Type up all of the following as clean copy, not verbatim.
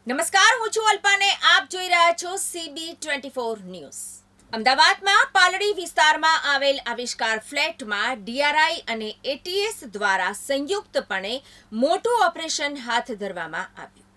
નમસ્કાર, હું છું અલ્પાને આપ જોઈ રહ્યા છો CB24 ન્યૂઝ। અમદાવાદમાં પાલડી વિસ્તારમાં આવેલ આવિષ્કાર ફ્લેટમાં DRI અને ATS દ્વારા સંયુક્તપણે મોટું ઓપરેશન હાથ ધરવામાં આવ્યું।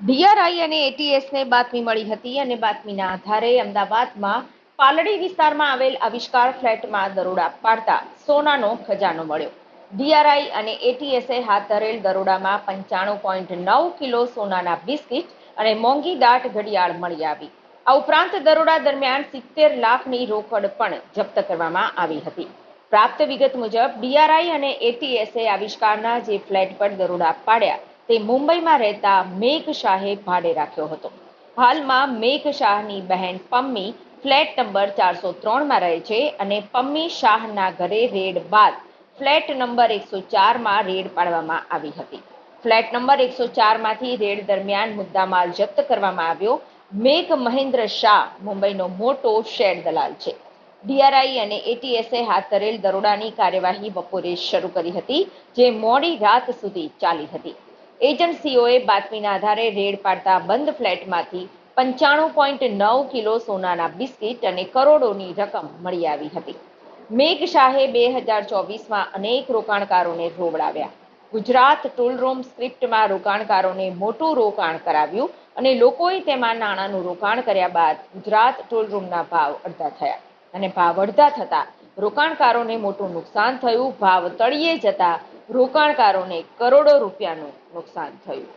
DRI અને ATSને બાતમી મળી હતી અને બાતમીના આધારે અમદાવાદમાં પાલડી વિસ્તારમાં આવેલ આવિષ્કાર ફ્લેટમાં દરોડા પાડતા સોનાનો ખજાનો મળ્યો। DRI અને ATSએ હાથ ધરેલ દરોડામાં 95.9 કિલો સોનાના બિસ્કિટ અને મોંઘી દાટ ઘડિયાળ મળી આવી। આ ઉપરાંત દરોડા દરમિયાન 70 લાખની રોકડ પણ જપ્ત કરવામાં આવી હતી। પ્રાપ્ત વિગત મુજબ DRI અને ATSએ આવિષ્કારના જે ફ્લેટ પર દરોડા પાડ્યા તે મુંબઈમાં રહેતા મેઘ શાહે ભાડે રાખ્યો હતો। હાલમાં મેઘ શાહની બહેન પમ્મી ફ્લેટ નંબર 403માં રહે છે અને પમ્મી શાહના ઘરે રેડ બાદ ફ્લેટ નંબર 104માં રેડ પાડવામાં આવી હતી। ફ્લેટ નંબર 104માંથી રેડ દરમિયાન મુદ્દામાલ જપ્ત કરવામાં આવ્યો। મેઘ મહેન્દ્ર શાહ મુંબઈનો મોટો શેર દલાલ છે। DRI અને ATSએ હાથ ધરેલ દરોડાની કાર્યવાહી બપોરે શરૂ કરી હતી, જે મોડી રાત સુધી ચાલી હતી। એજન્સીઓએ બાતમીના આધારે રેડ પાડતા બંધ ફ્લેટમાંથી 95.9 કિલો સોનાના બિસ્કિટ અને કરોડોની રકમ મળી આવી હતી। મેઘ શાહે 2024માં અનેક રોકાણકારોને રોવડાવ્યા। ગુજરાત ટૂલ રૂમ સ્ક્રિપ્ટમાં રોકાણકારોને મોટું રોકાણ કરાવ્યું અને લોકોએ તેમાં નાણાંનું રોકાણ કર્યા બાદ ગુજરાત ટૂલ રૂમના ભાવ અડધા થયા અને ભાવ અડધા થતા રોકાણકારોને મોટું નુકસાન થયું। ભાવ તળિયે જતા રોકાણકારોને કરોડો રૂપિયાનું નુકસાન થયું।